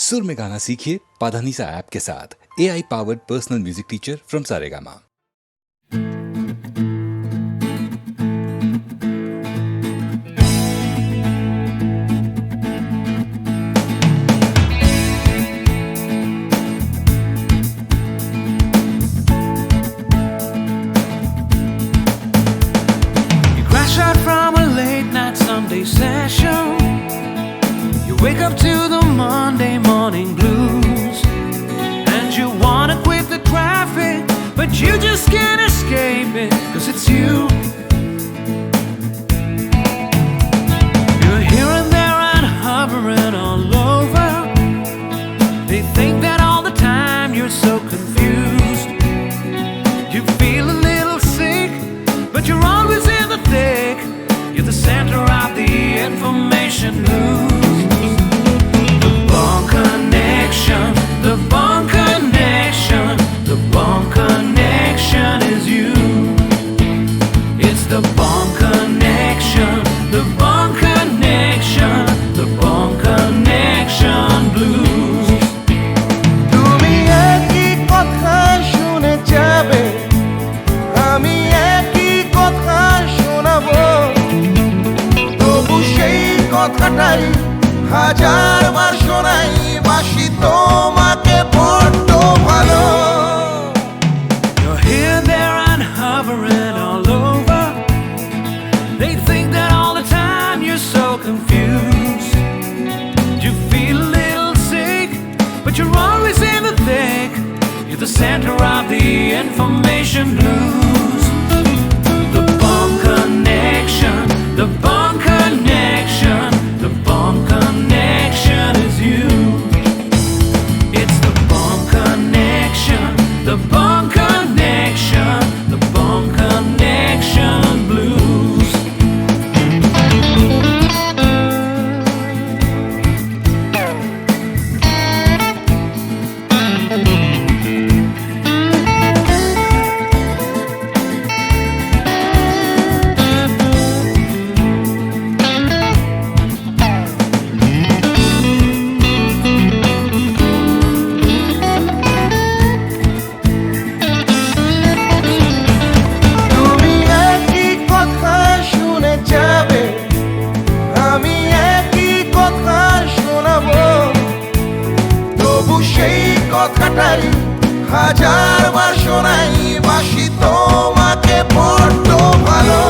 सुर में गाना सीखिए पाधानीसा ऐप के साथ AI powered personal music teacher from Saregama. Crash out from a late night Sunday session. You wake up to the Monday morning blues, and you wanna quit the traffic, but you just can't escape it, 'cause it's you. You're here and there and hovering all over. They think that all the time you're so confused. You feel a little sick, but you're always in the thick. You're the center of the information news. The Bond Connection, the Bond Connection, the Bond Connection is you. It's the Bond Connection, the Bond Connection, the Bond Connection blues. তুমি একই কথা শুনে যাবে, আমি একই কথা শোনাবো, তবু সেই কথাটাই হাজারবার শোনাই, বাসি তোমাকে বড্ড ভালো। You're here, there, and hovering all over. They think that all the time you're so confused. You feel a little sick, but you're always in the thick. You're the center of the information news. The Bond Connection, the Bond Connection, the Bond Connection is you. It's the Bond Connection, the Bond Connection, the Bond Connection blues. তুমি একই কথা শুনে যাবে, আমি একই কথা শোনাবো, তবু সেই কথাটাই হাজারবার শোনাই, বাসি তোমাকে বড্ড ভালো।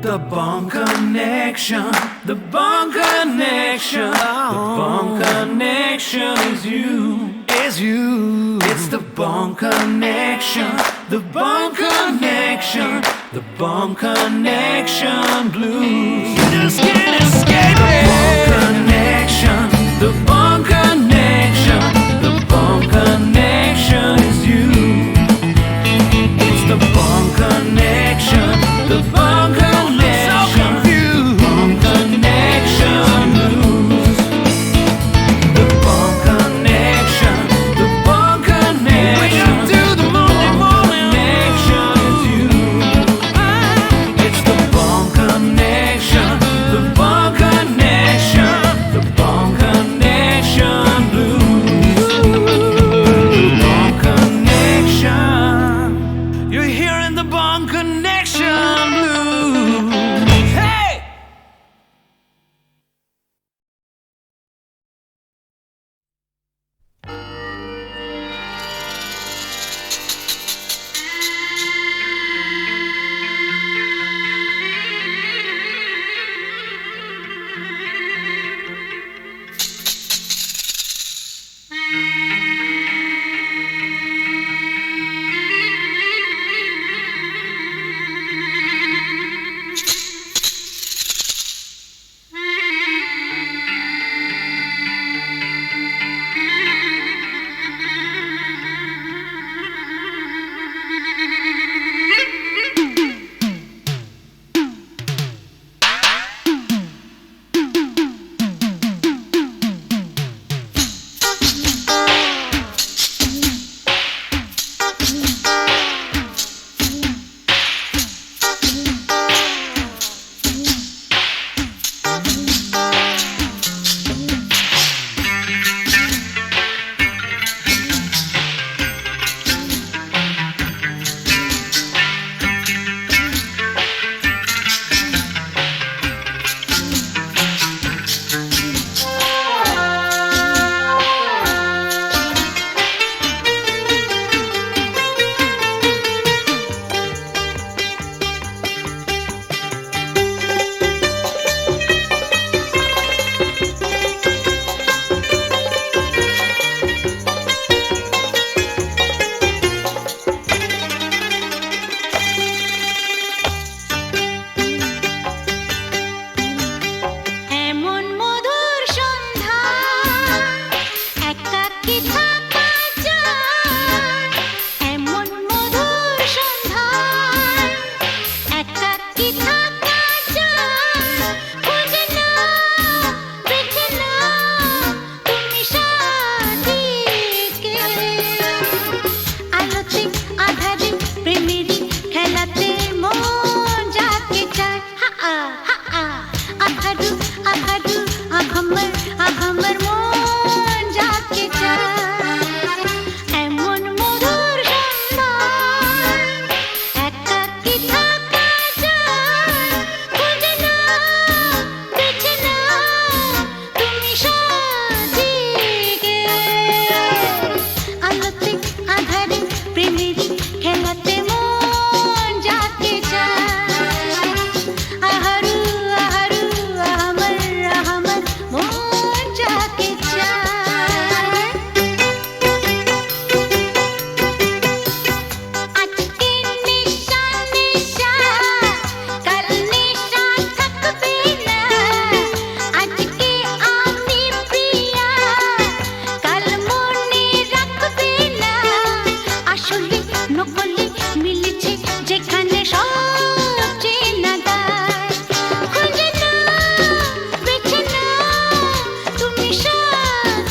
The Bond Connection, the Bond Connection, the Bond Connection is you, is you. It's the Bond Connection, the Bond Connection, the Bond Connection blues. You just can't escape it. The Bond Connection, the Bond Connection, the Bond Connection is you. It's the Bond Connection, the Bond Connection, Bond Connection blues. The Bond Connection, the Bond Connection. Wake up to the Monday morning connection is you. It's the Bond Connection, the Bond Connection, আমার মন যাকে চায় এমন মধুর সম্মান একাকী থাকা যায় খুঁজে নাও বেছে নাও তুমি সাজিয়ে আলোতে আধারে প্রেমেরই খেলাতে মন যাকে চায় আহারু আহারু আমার আমার মন যাকে চায় আজকে নিশা নিশা কাল নিশা থাকবে না আজকে আমি প্রিয়া কাল মনে রাখবে না আসলে নকলে মিলেছে যেখানে সব চেনা দায় খুঁজে নাও বেছে নাও তুমি সাজিয়ে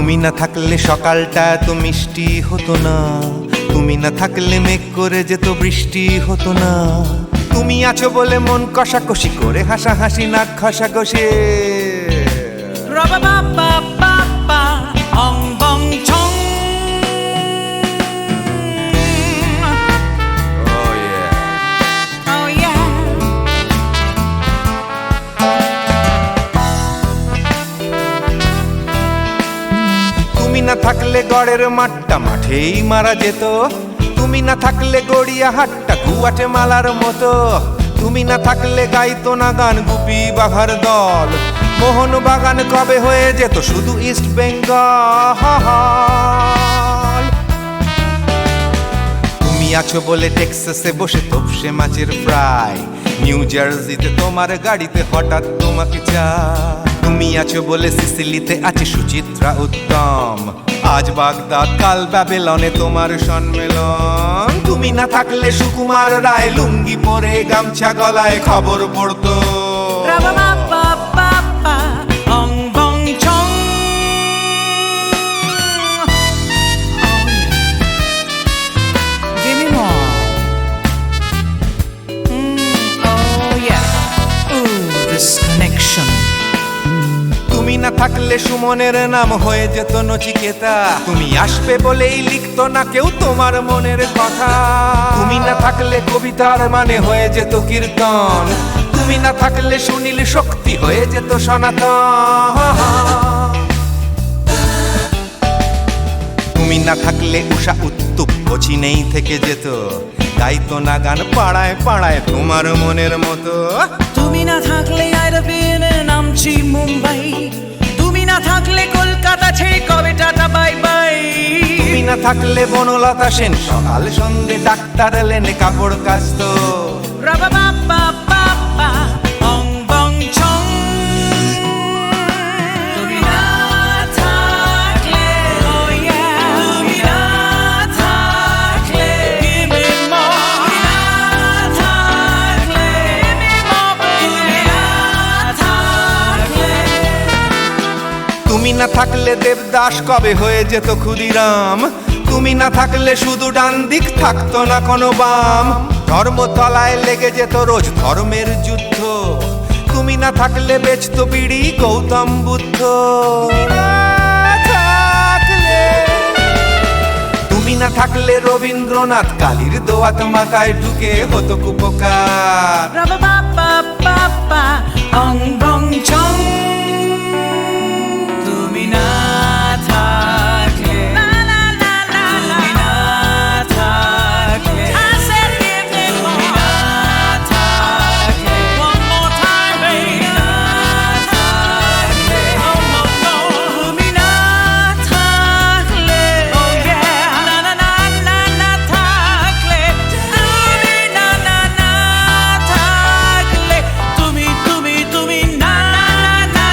তুমি না থাকলে সকালটা এত মিষ্টি হতো না, তুমি না থাকলে মেঘ করে যেত বৃষ্টি হতো না। তুমি আছো বলে মন কষাকষি করে হাসাহাসি নাক ঘষাঘষি। Ra-ba-ba-ba-ba-ba, ong bong chong. Oh yeah. Oh yeah. তুমি না থাকলে গড়ের মাঠটা মাঠেই মারা যেত, তুমি না থাকলে গড়িয়া হাটটা গুয়াটে মালার মতো। তুমি না থাকলে গাইতো না গান গুপি বাঘার দল, মোহন বাগান কবে হয়ে যেত শুধু ইস্ট বেঙ্গল। তুমি আছো বলে টেক্সাসে বসে তপসে মাছের ফ্রাই, নিউ জার্সিতে তোমার গাড়িতে হঠাৎ তোমাকে চাই। তুমি আছো বলে সিসিলিতে আছে সুচিত্রা উত্তম, আজ বাগদাদ কাল ব্যাবিলনে তোমার সম্মেলন। তুমি না থাকলে সুকুমার রায় লুঙ্গি পরে গামছা গলায় খবর পড়তো। Ra-ba-ba-ba-ba-ba, ong bong chong. Give me more. Oh yeah. Ooh, this connection. তুমি না থাকলে সুমনের নাম হয়ে যেত নচিকেতা, তুমি আসবে বলেই লিখতো না কেউ তোমার মনের কথা। তুমি না থাকলে কবিতার মানে হয়ে যেত কীর্তন, তুমি না থাকলে সুনীল শক্তি হয়ে যেত সনাতন। তুমি না থাকলে উষা উত্তুপ কোচিনেই থেকে যেত, গাইতো না গান পাড়ায় পাড়ায় তোমার মনের মতো। তুমি না থাকলে আইরবিনে নামছি মুম্বাই, তুমি না থাকলে কলকাতা ছেড়ে কবে টাটা বাই বাই। তুমি না থাকলে বনলতা সেন সকাল সন্ধে ডাক্তার লেনে কাপড় কাচতো। Ra-ba-ba-ba-ba-ba, ong bong chong. তুমি না থাকলে, oh yeah. তুমি না থাকলে, give me more. তুমি না থাকলে, give me more. তুমি না থাকলে. তুমি না থাকলে দেবদাস কবে হয়ে যেত ক্ষুদিরাম, তুমি না থাকলে শুধু ডান দিক থাকতো না কোনো বাম। ধর্মতলায় লেগে যেত রোজ ধর্মের যুদ্ধ, তুমি না থাকলে বেচতো বিড়ি গৌতম বুদ্ধ। তুমি না থাকলে রবীন্দ্রনাথ কালীর দোয়াত মাথায় ঢুকে হতো কুপকার। Ra-ba-ba-ba-ba-ba, ong bong chong. তুমি না থাকলে, না না না না, তুমি না থাকলে, I said give me more. তুমি না থাকলে, one more time baby. তুমি না থাকলে, oh no no. তুমি না থাকলে, oh yeah. না না না না না থাকলে, তুমি না না না থাকলে, তুমি না না না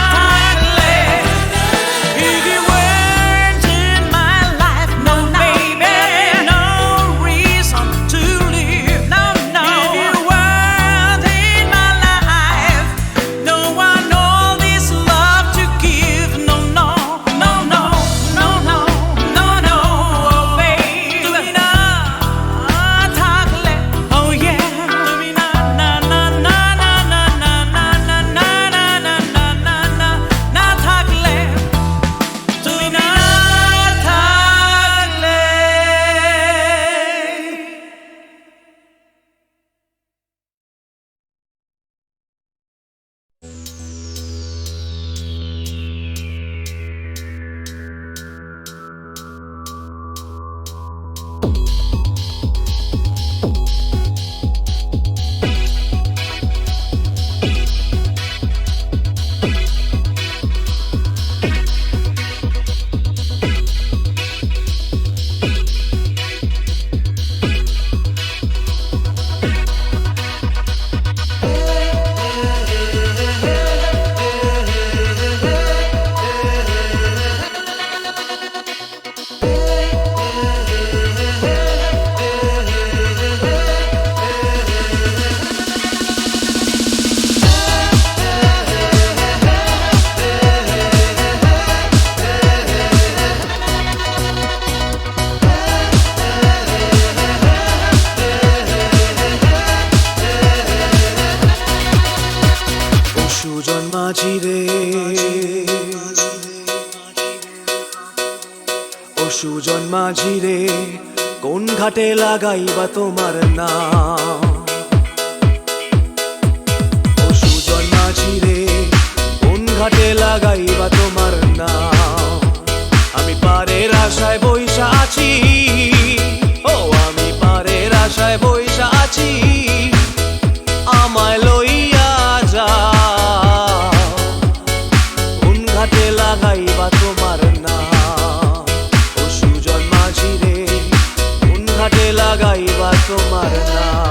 সুজন মাঝি রে কোন ঘাটে লাগাইবা তোমার নাম? ও সুজন মাঝি রে কোন ঘাটে লাগাইবা তোমার নাম? আমি পারের আশায় বইসা আছি, ও আমি পারের আশায় বইসা আছি, আমায় লইয়া যাও কোন ঘাটে লাগাইবা তোমার নাম? ও সুজন মাঝি রে কোন ঘাটে লাগাইবা তোমার নাম?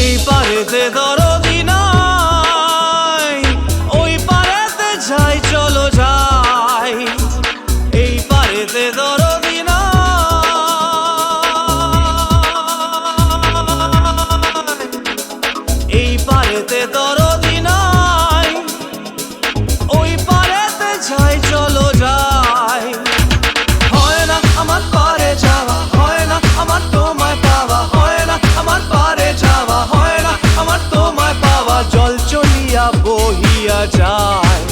এই পারেতে দরদি নাই, ওই পারেতে যাই চলো যাই। এই পারেতে দরদি নাই, এই পারেতে দরদি নাই, ওই পারেতে যাই চলো যাই। হয় না আমার পারে যাওয়া, হয় না আমার তোমায় পাওয়া, হয় না আমার পারে যাওয়া, হয় না আমার তোমায় পাওয়া। জল চলিয়া বহিয়া যায়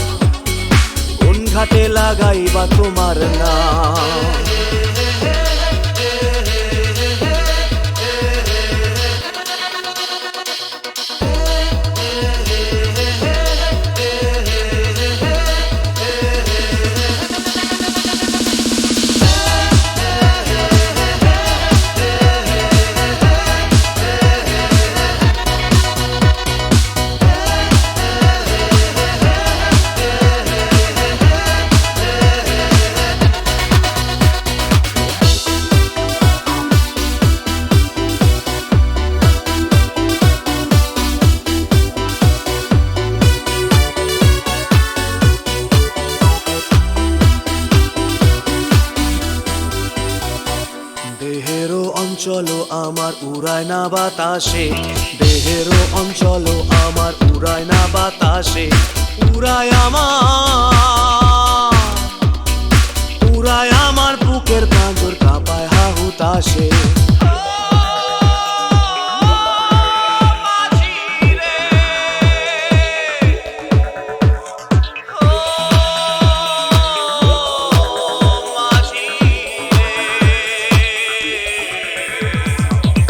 কোন ঘাটে লাগাইবা তোমার নাম? দেহেরও অঞ্চল আমার উড়ায় না বাতাসে, দেহেরও অঞ্চল আমার উড়ায় না বাতাসে। উড়ায় আমার বুকের পাঁজর কাঁপায় হাহুতাশে।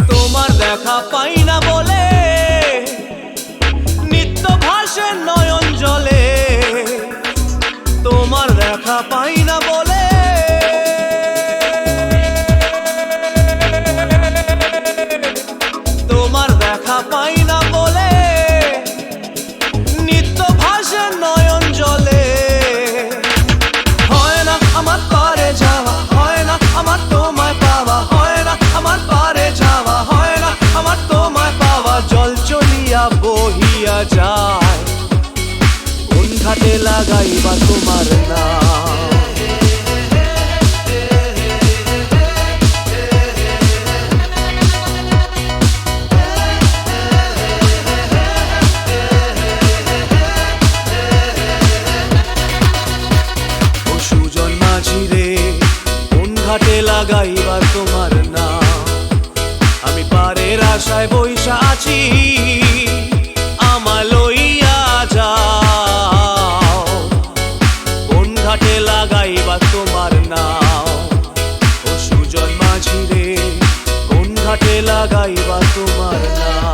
তোমার দেখা পাই না বলে নিত্য ভাসে নয়ন জলে, তোমার দেখা পাই না বলে তোমার দেখা পাই না বলে নিত্য ভাসে নয়ন জলে। হয় না আমার পারে যাওয়া, হয় না আমার তোমায় পাওয়া, হয় না আমার পারে যাওয়া, হয় না আমার তোমায় পাওয়া। জল চলিয়া বহিয়া যায় কোন ঘাটে লাগাইবা তোমার নাম? ও সুজন মাঝি রে কোন ঘাটে লাগাইবা তোমার নাম? আমি পারের আশায় বইসা আছি, আমায় লইয়া যাও কোন ঘাটে লাগাইবা তোমার নাম? ও সুজন মাঝি রে কোন ঘাটে লাগাইবা তোমার নাম?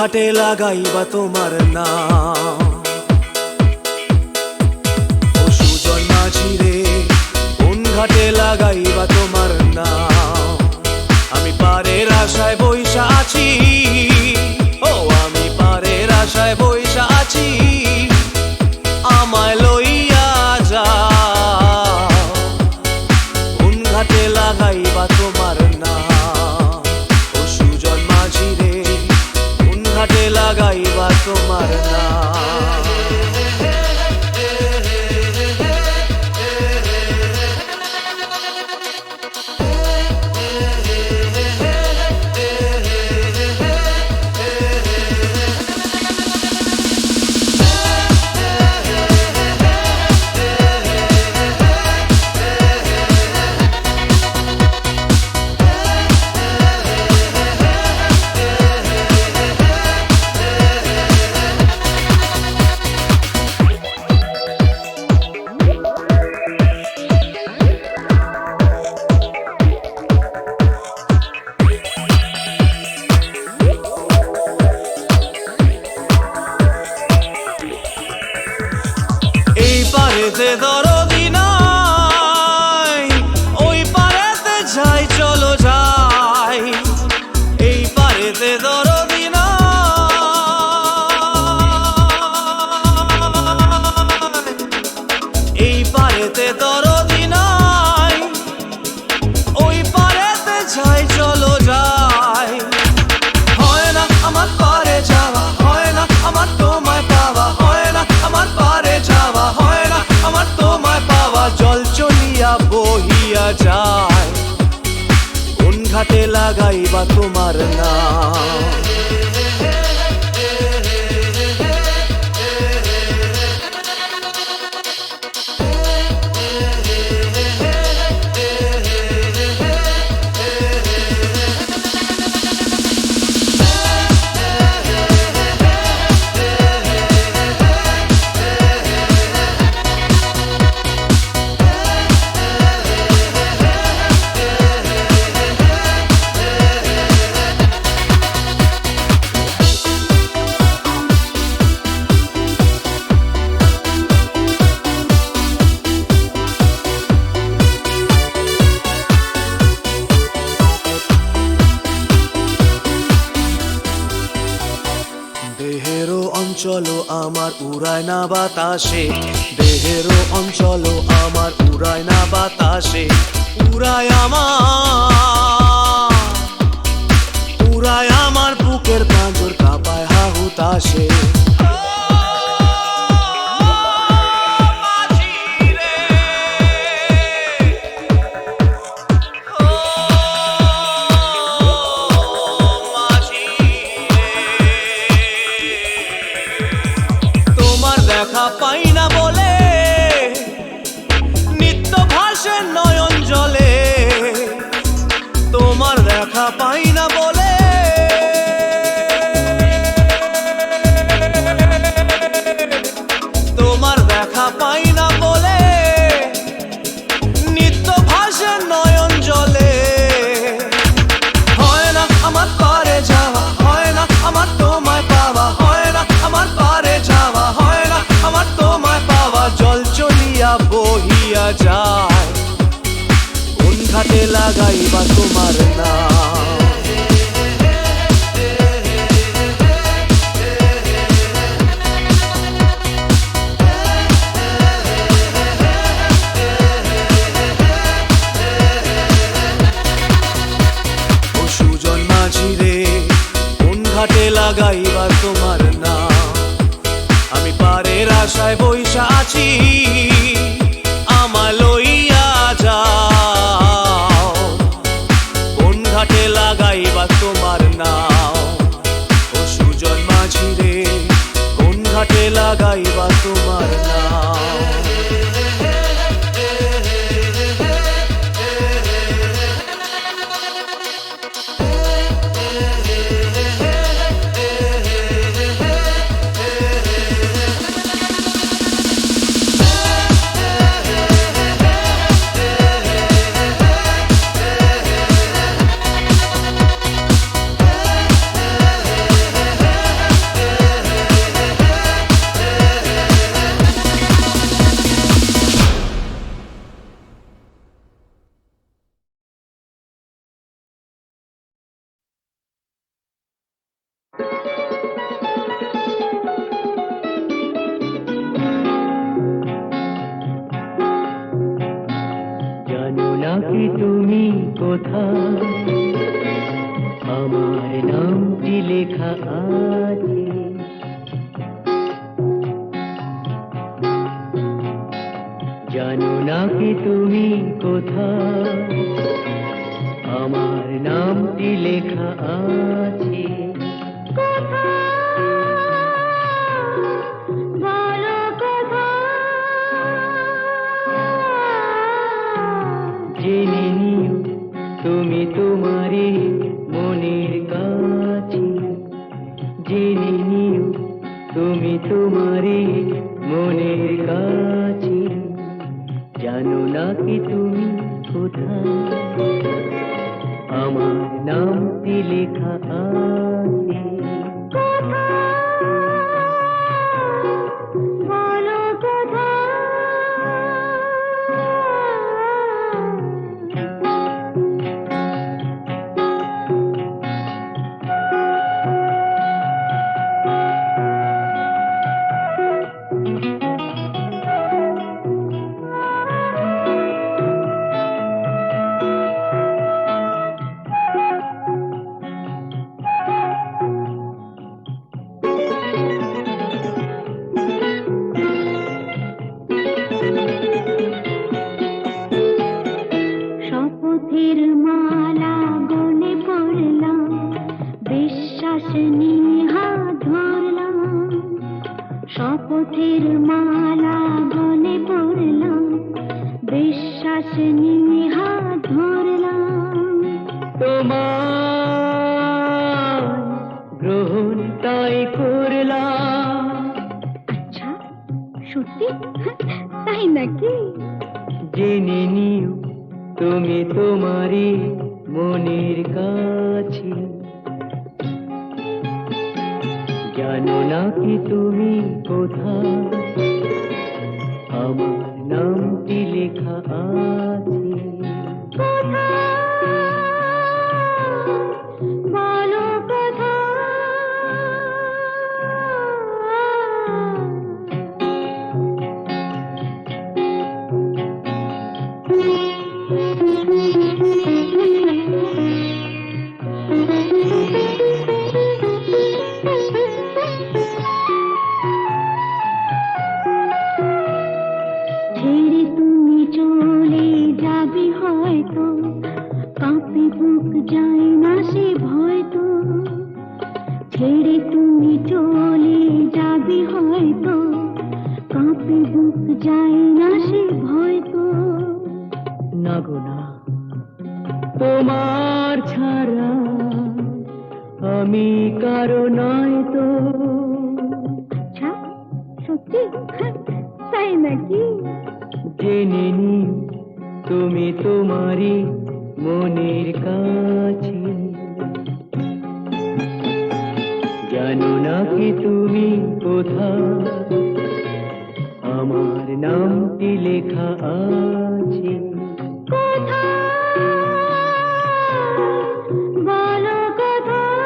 ঘাটে লাগাইবা তোমার নাম। ও সুজন মাঝি রে, কোন ঘাটে লাগাইবা তোমার নাম। আমি পারের আশায় বইসা আছি, ও আমি পারের আশায় বইসা আছি, আমায় লইয়া যাও। কোন ঘাটে লাগাইবা তোমার নাম। ও সুজন মাঝি রে, কোন ঘাটে লাগাইবা তোমার নাম। এই পারেতে দরদি নাই, ওই পারেতে যাই চলো যাই। এই পারেতে দরদি নাই, এই পারেতে দরদি নাই, ওই পারেতে যাই চলো যাই। হয় না আমার পারে যাওয়া, হয় না আমার তোমায় পাওয়া, হয় না আমার পারে যাওয়া, হয় না আমার তোমায় পাওয়া। জল চলিয়া বহিয়া যায়, কোন ঘাটে লাগাইবা তোমার নাম। দেহেরও অঞ্চল আমার উড়ায় না বাতাসে, দেহেরও অঞ্চল আমার উড়ায় না বাতাসে। উড়ায় আমার বুকের পাঁজর কাঁপায় হাহুতাশে। তোমার দেখা পাই না বলে নিত্য ভাসে নয়ন জলে। তোমার দেখা পাই না বলে তোমার দেখা পাই না বলে নিত্য ভাসে নয়ন জলে। হয় না আমার পারে যাওয়া, হয় না আমার তোমায় পাওয়া, হয় না আমার পারে যাওয়া, হয় না আমার তোমায় পাওয়া। জল চলিয়া বহিয়া যায়, কোন ঘাটে লাগাইবা তোমার নাম। ও সুজন মাঝি রে, কোন ঘাটে লাগাইবা তোমার নাম। আমি পারের আশায় বইসা আছি, আমায় লইয়া যাও। কোন ঘাটে লাগাইবা তোমার নাম। ও সুজন মাঝি রে, কোন ঘাটে লাগাইবা তোমার নাম। নাকি তুমি কোথায় আমার নামটি লেখা আছে জানো নাকি তুমি কোথায় আমার নামটি লেখা আছে বলো কোথায় জেনে নিও তুমি তোমারই মনের কাছে জেনে নিও তুমি তোমারই মনের কাছে জানো নাকি তুমি কোথায় আমার নামটি লেখা আছে বলো কোথায় শপথের মালা গলে পড়লাম বিশ্বাস নিয়ে হাত ধরলাম শপথের মালা গলে পড়লাম বিশ্বাস নিয়ে হাত ধরলাম তোমার গ্রহণ তাই করলাম আচ্ছা সত্যি তাই নাকি জেনে নিও তুমি তোমারই মনের কাছে জানো নাকি তুমি কোথায় আমার নামটি লেখা আছে বলো কোথায় ছেড়ে তুমি চলে যাবে হয়তো কাঁপে বুক যায় না সে ভয় তো ছেড়ে তুমি চলে যাবে হয়তো কাঁপে বুক যায় না সে ভয় তো না গো না তোমার ছাড়া আমি কারো নয় তো আচ্ছা সত্যি তাই নাকি জেনে নিও তুমি তোমারই মনের কাছে জানো নাকি তুমি কোথায় আমার নামটি লেখা আছে বলো কোথায়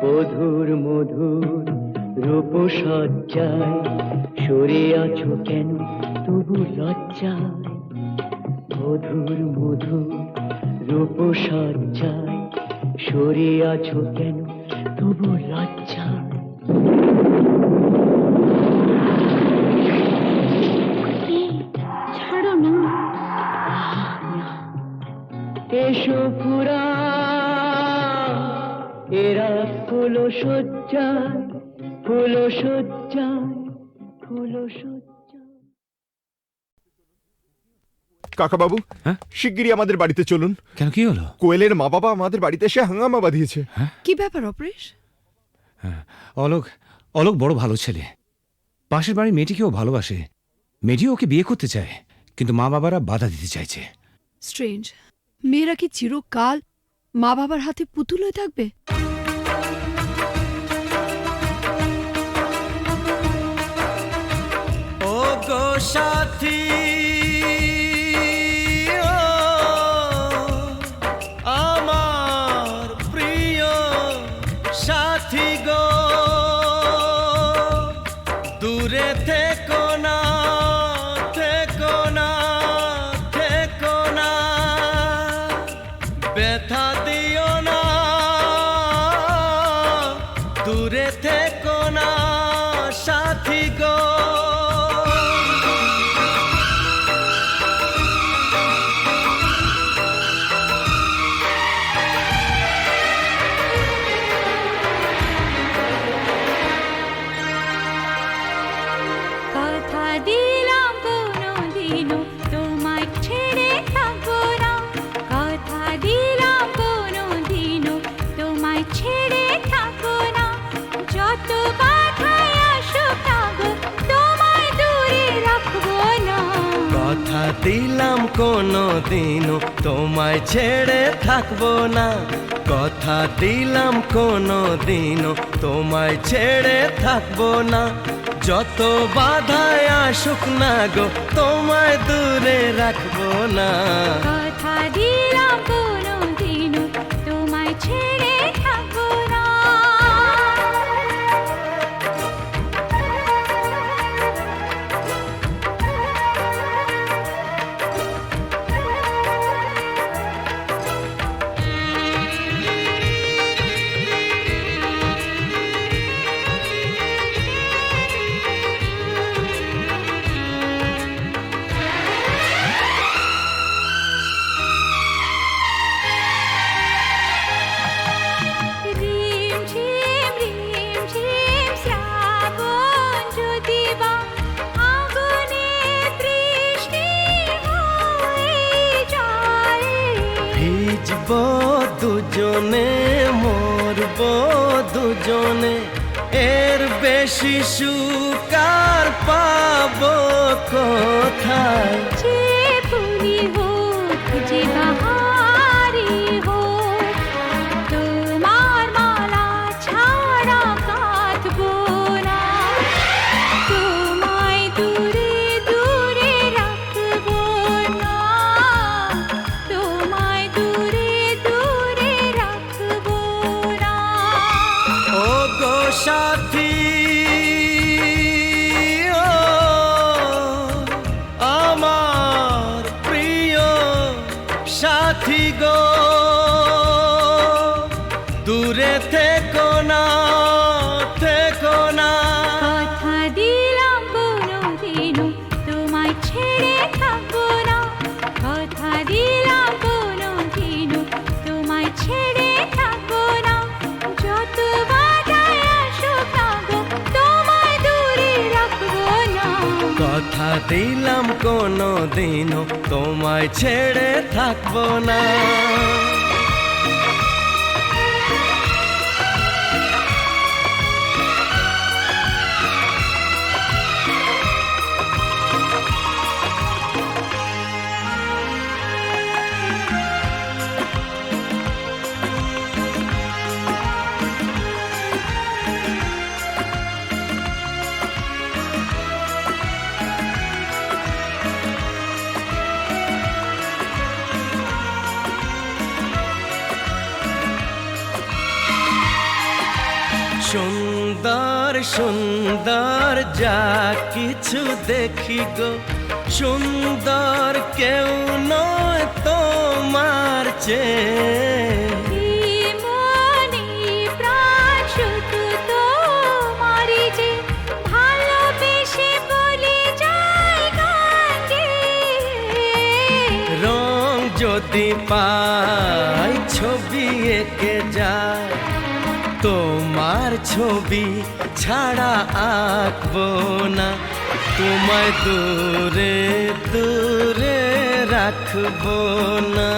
মধুর মধুর রূপসজ্জায় সরে আছো কেন তবু লজ্জায় মধুর মধুর রূপসজ্জায় সরে আছো কেন তবু লজ্জায় ছাড়ো না এসো ফুরা এরা ফুলো সজ্জায় ফুলো সজ্জায় ফুলো সজ্জায় কাকাবাবু শিগগিরই আমাদের বাড়িতে চলুন। কেন কি হলো? কোয়েলের মা বাবা আমাদের বাড়িতে এসে হাঙ্গামা বাঁধিয়েছে। কি ব্যাপার অপরেশ? অলোক অলোক বড় ভালো ছেলে, পাশের বাড়ির মেয়েটিকেও ভালোবাসে, মেয়েটিও ওকে বিয়ে করতে চায়, কিন্তু মা বাবারা বাধা দিতে চাইছে। স্ট্রেঞ্জ, মেয়েরা কি চিরকাল মা বাবার হাতে পুতুল হয়ে থাকবে? ও গো সাথী, ও আমার প্রিয় সাথী গো, দূরে থেকো না, থেকো না, থেকো না, ব্যথা দিও না, দূরে থেকো না সাথী গো। কথা দিলাম কোনোদিনও তোমায় ছেড়ে থাকবো না, কথা দিলাম কোনোদিনও তোমায় ছেড়ে থাকবো না, যত বাধাই আসুক না গো তোমায় দূরে রাখবো না। কথা দিলাম কোনোদিনও তোমায় ছেড়ে থাকবো না, কথা দিলাম কোনোদিনও তোমায় ছেড়ে থাকবো না, যত বাধায় আসুক না গো তোমায় দূরে রাখবো না। কথা দিলাম কোনোদিনও তোমায় ছেড়ে থাকবো না। রিম ঝিম শ্রাবণ যদি বা আগুনে বৃষ্টি হয়ে যায়, ভিজবো দুজনে, মরবো দুজনে, এর বেশি সুখ আর পাবো কোথায়। যে ফুলি হোক যে বাহারি হোক, তোমার মালা ছাড়া কাঁদবো না, তোমায় দূরে দূরে রাখবো না, তোমায় দূরে দূরে রাখবো না। ও গো সাথী, ও আমার প্রিয় সাথী গো, দূরে থেকো না, থেকো না, কথা দিলাম কোনোদিনও তোমায় ছেড়ে থাকবো না, কথা দিলাম কোনোদিনও তোমায় ছেড়ে থাকবো না, যত বাধাই আসুক না গো তোমায় দূরে রাখবো না। কথা দিলাম কোনোদিনও তোমায় ছেড়ে থাকবো না। সুন্দর সুন্দর যা কিছু দেখি গো, সুন্দর কেউ নয় তোমার চেয়ে। এই মনে প্রাণ শুধু তোমারই যে, ভালোবেসে বলে যায় গান গেয়ে। রং যদি পাই ছবি এঁকে যায়, তোমার ছবি ছাড়া আঁকবো না, তোমায় দূরে দূরে রাখবো না,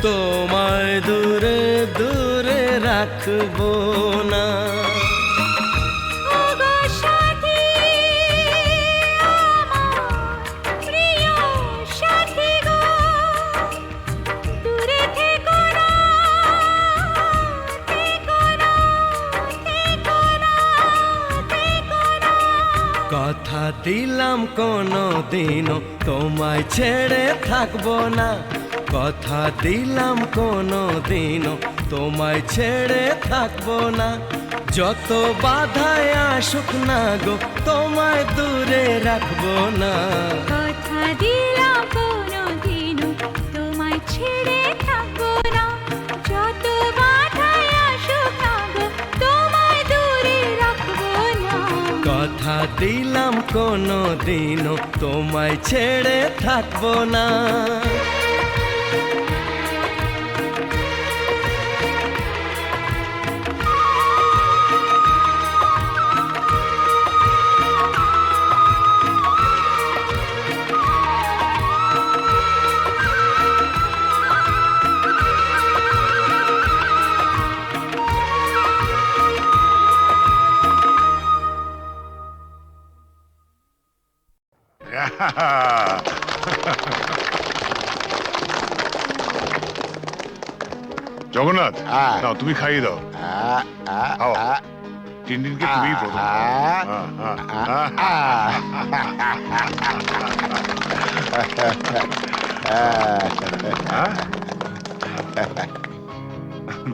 তোমায় দূরে দূরে রাখবো না। ওগো সাথী, আমার প্রিয় সাথী গো, দূরে থেকো না, দিলাম কোনো দিনও তোমায় ছেড়ে থাকবো না, কথা দিলাম কোনো দিনও তোমায় ছেড়ে থাকবো না। যত বাধায় আসুক না গো তোমায় দূরে রাখবো না। কথা দিলাম কোনোদিনও তোমায় ছেড়ে থাকবো না, যত বাধাই আসুক না গো তোমায় দূরে রাখবো না। কথা দিলাম কোনো দিনও তোমায় ছেড়ে থাকবো না। জগন্নাথ, নাও তুমি খাইয়ে দাও। খাও। টিনটিনকে তুমি প্রথম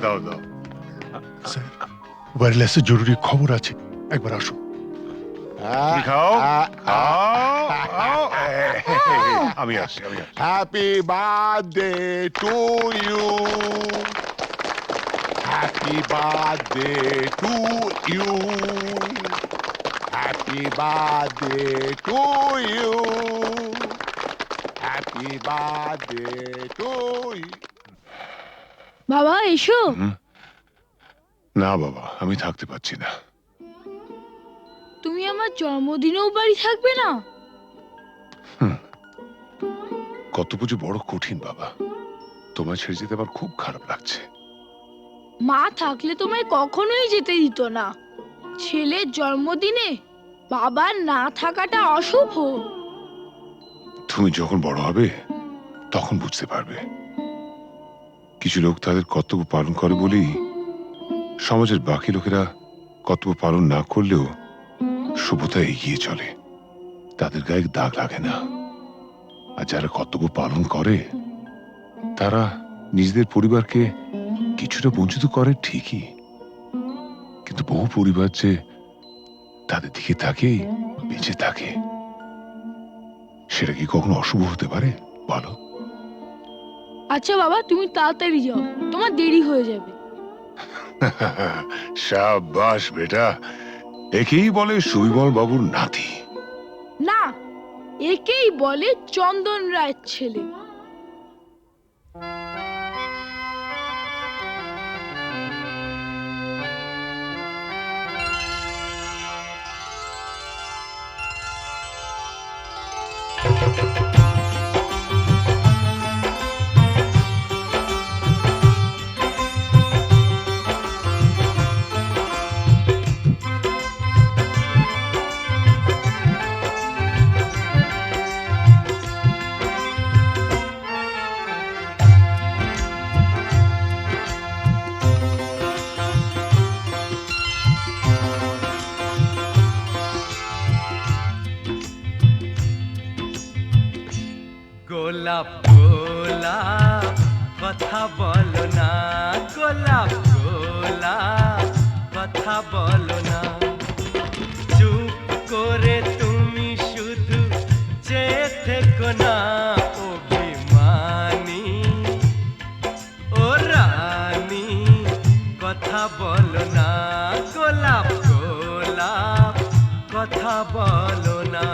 দাও দাও। ওয়্যারলেসে জরুরি খবর আছে, একবার আসো। তুমি খাও খাও। আমি আসছি, আমি আসছি। Happy birthday to you, happy birthday to you, happy birthday to you, happy birthday to you. বাবা এসো। না বাবা, আমি থাকতে পারছি না। তুমি আমার জন্মদিনেও বাড়ি থাকবে না? কত পুজো বড় কঠিন বাবা, তোমায় ছেড়ে যেতে আমার খুব খারাপ লাগছে। মা থাকলে তোমায় কখনোই যেতে দিত না। ছেলের জন্মদিনে বাবার না থাকাটা অশুভ। তুমি যখন বড় হবে তখন বুঝতে পারবে। কিছু লোক তাদের কর্তব্য পালন করে বলেই সমাজের বাকি লোকেরা কর্তব্য পালন না করলেও শুভতা এগিয়ে চলে, তাদের গায়ে দাগ লাগে না। আর যারা কর্তব্য পালন করে তারা নিজেদের পরিবারকে কিছুটা বঞ্চিত করে ঠিকই, কিন্তু বহু পরিবার যে তাদের দিকে তাকিয়ে বেঁচে থাকে, সেটা কি কখনো অশুভ হতে পারে বলো? আচ্ছা বাবা, তুমি তাড়াতাড়ি যাও, তোমার দেরি হয়ে যাবে। শাবাশ বেটা, একেই বলে সুবিমল বাবুর নাতি। না, একেই বলে চন্দন রায়ের ছেলে। গোলাপ গোলাপ কথা বলো না, গোলাপ গোলাপ কথা বলো না। চুপ করে তুমি শুধু চেয়ে থেকো না, অভিমানী ও রানী কথা বলো না, গোলাপ গোলাপ কথা বলো না।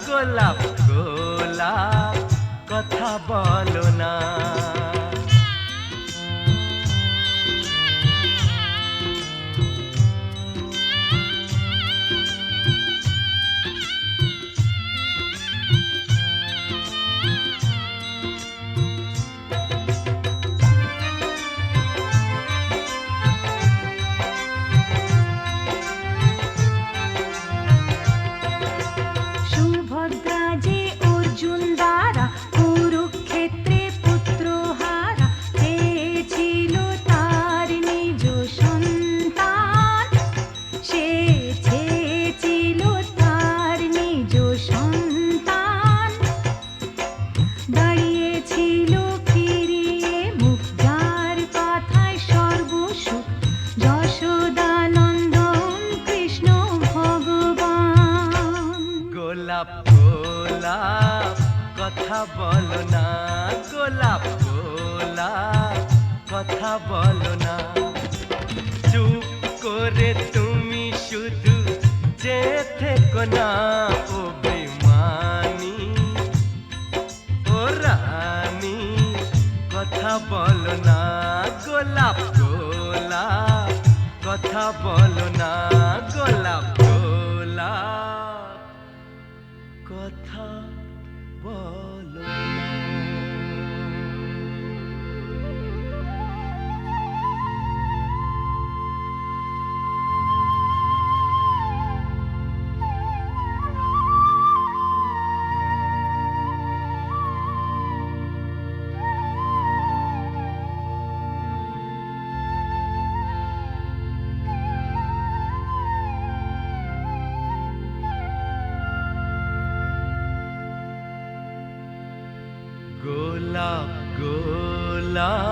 গোলাপ গোলাপ কথা বলো না। সুভদ্রা যে অর্জুন দ্বারা কুরুক্ষেত্রে পুত্রহারা চেয়েছিল তার নিজ সন্তান, সে চেয়েছিল তার নিজ সন্তান। দাঁড়িয়েছিল ফিরিয়ে মুখ যার কথায় সর্বসুখ, যশোদানন্দন কৃষ্ণ ভগবান। গোলাপ গোলাপ কথা বলো না, গোলাপ গোলাপ কথা বলো না। চুপ করে তুমি শুধু যে থেকো না, ও বেমানি ও রানী কথা বলো না, গোলাপ গোলাপ কথা বলো না, গোলাপ গোলাপ কথা বলো না। গোলাপ গোলাপ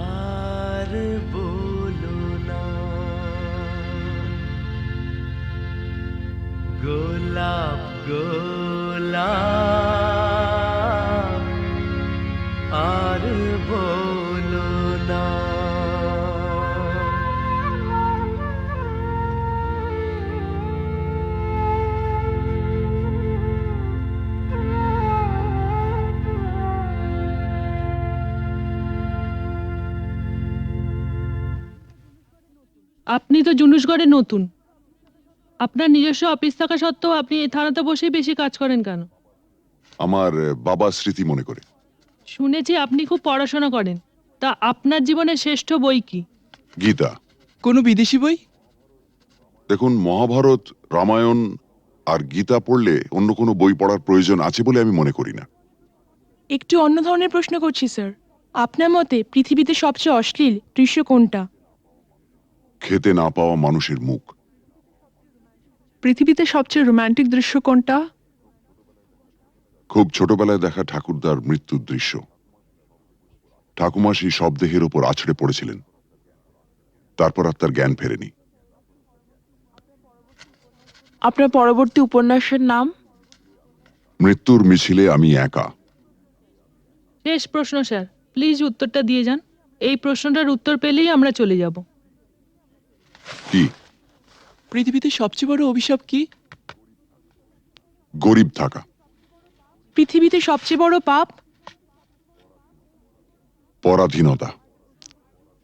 আর বলো না, গোলাপ গোলাপ আর বলো না। আপনি তো জুনুসগড়ে নতুন, আপনার নিজস্ব অফিস থাকা সত্ত্বেও আপনি এই থানাতে বসেই বেশি কাজ করেন কেন? আমার বাবার স্মৃতি মনে করে। শুনেছি আপনি খুব পড়াশোনা করেন, তা আপনার জীবনের শ্রেষ্ঠ বই কি? গীতা। কোনো বিদেশি বই? দেখুন, মহাভারত, রামায়ণ আর গীতা পড়লে অন্য কোনো বই পড়ার প্রয়োজন আছে বলে আমি মনে করি না। একটু অন্য ধরনের প্রশ্ন করছি স্যার, আপনার মতে পৃথিবীতে সবচেয়ে অশ্লীল দৃশ্য কোনটা? খেতে না পাওয়া মানুষের মুখ। পৃথিবীতে সবচেয়ে রোমান্টিক দৃশ্য কোনটা? খুব ছোটবেলায় দেখা ঠাকুরদার মৃত্যুর দৃশ্য। ঠাকুমা সেই শবদেহের উপর আছড়ে পড়েছিলেন, তারপর আর তার জ্ঞান ফেরেনি। আপনার পরবর্তী উপন্যাসের নাম? মৃত্যুর মিছিলে আমি একা। শেষ প্রশ্ন স্যার, প্লিজ উত্তরটা দিয়ে যান। এই প্রশ্নটার উত্তর পেলেই আমরা চলে যাব। কি? পৃথিবীতে সবচেয়ে বড় অভিশাপ কি? গরিব থাকা। পৃথিবীতে সবচেয়ে বড় পাপ? পরাধীনতা।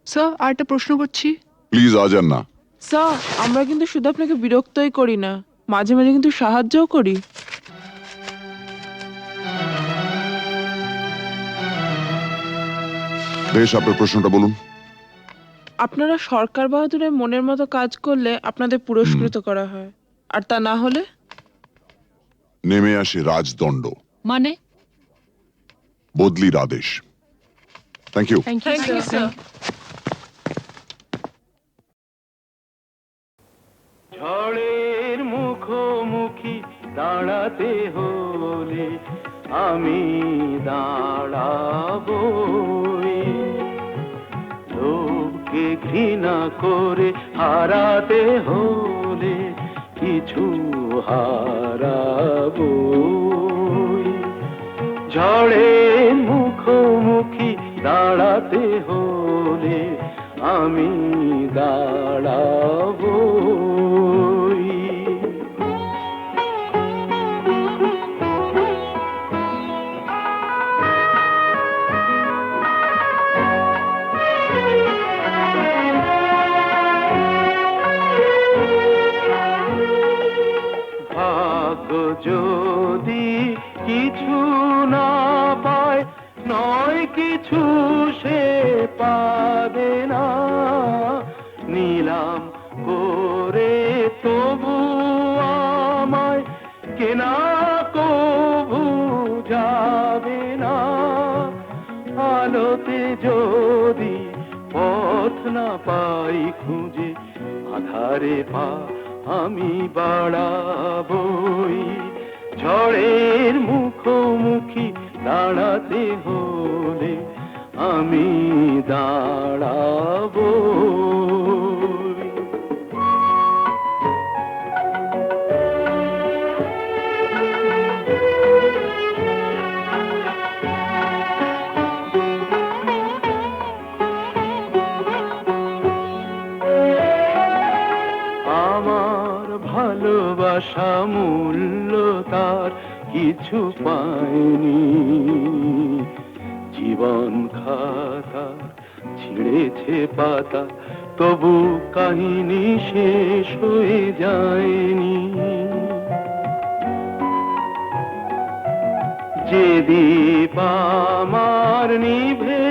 স্যার আর একটা প্রশ্ন করছি। প্লিজ আজান না। স্যার আমরা কিন্তু শুধু আপনাকে বিরক্তই করি না, মাঝে মাঝে কিন্তু সাহায্যও করি। বেশ, আপনার প্রশ্নটা বলুন। আপনারা সরকার বাহাদুরের মনের মতো কাজ করলে আপনাদের পুরস্কৃত করা হয়, আর তা না হলে নেমে আসে রাজদণ্ড, মানে? বদলির আদেশ। Thank you. Thank you sir. ঝড়ের মুখোমুখি দাঁড়াতে হলে আমি দাঁড়াবো, লোককে ঘৃণা করে হারাতে হলে কিছু হারাবো। ঝড়ের মুখোমুখি দাঁড়াতে হলে আমি দাঁড়াবো। যদি কিছু না পায়, নয় কিছু সে পাবে না। নিলাম করে তবু আমায় কেনা কবু যাবে না। আলোতে যদি পথ না পাই খুঁজে, আধারে পা আমি বাড়াবই। ঝড়ের মুখোমুখি দাঁড়াতে হলে আমি দাঁড়াবো। আমার ভালোবাসা মূল্য তার কিছু পায়নি। জীবন খাতা ছিঁড়েছে পাতা, তবু কাহিনী শেষ হয়ে যায়নি। যে দীপ আমার নিভে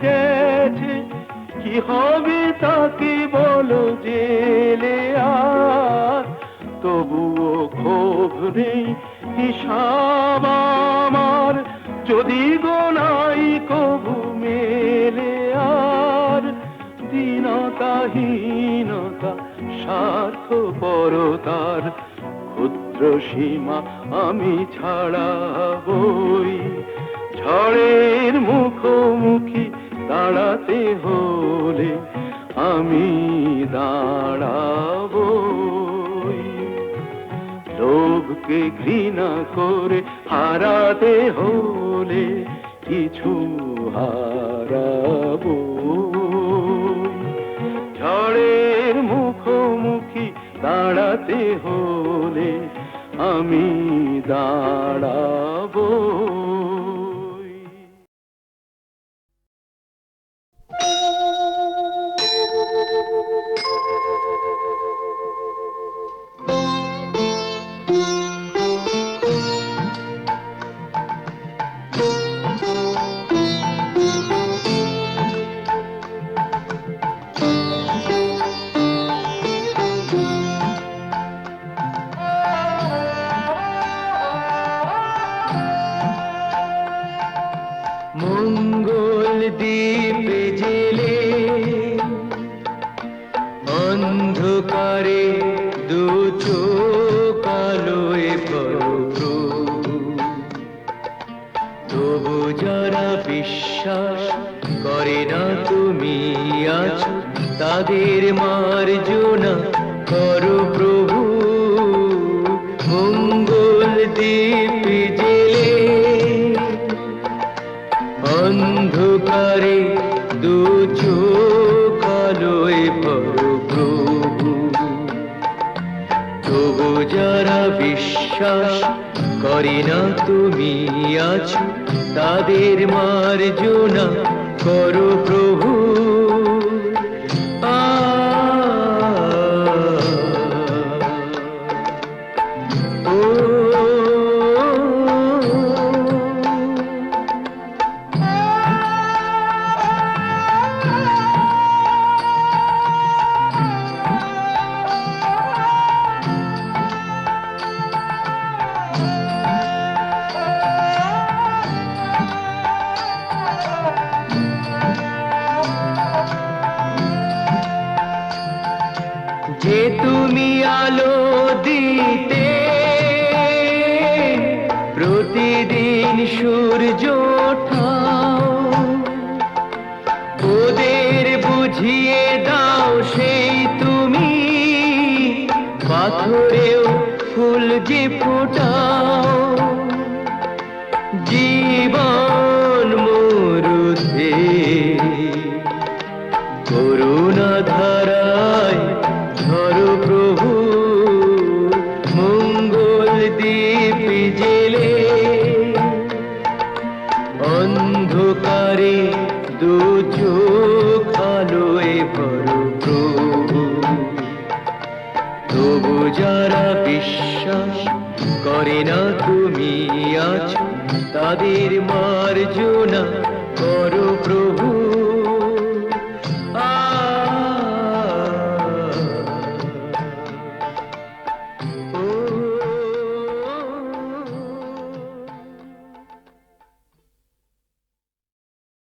গেছে, কি হবে তাকে বলো জেলে আর। তবুও ক্ষোভ নেই, হিসাব আমার যদি গোনাই কবু মেলে আর। দীনতাহীনতা স্বার্থপরতার ক্ষুদ্র সীমা আমি ছাড়াবই। ঝড়ের মুখোমুখি দাঁড়াতে হলে আমি দাঁড়াবই। লোভকে ঘৃণা করে হারাতে হলে কিছু হারাবো। ঝড়ের মুখোমুখি দাঁড়াতে হলে আমি দাঁড়াবো। মঙ্গল দ্বীপে জেলে অন্ধকারে দু চোখ আলোয় পড়ো। তবু যারা বিশ্বাস করে না তুমি আছো, তাদের মার্জনা করো প্রভু। মঙ্গল দ্বীপে জেলে অন্ধকারে দু চোখ আলোয় পড়ো প্রভু। তবু যারা বিশ্বাস করে না তুমি আছো, তাদের মার্জনা করো প্রভু। যে তুমি আলো দিতে প্রতিদিন সূর্য ওঠাও, ওদের বুঝিয়ে দাও সেই তুমি পাথরেও ফুল যে ফোটাও। জীবন মরুতে করুণা ধারায় ধরো প্রভু। মঙ্গল দ্বীপ জেলে অন্ধকারে দু চোখ আলোয় ভরো প্রভু। তবু যারা বিশ্বাস করে না তুমি আছো তাদের মার্জনা করো প্রভু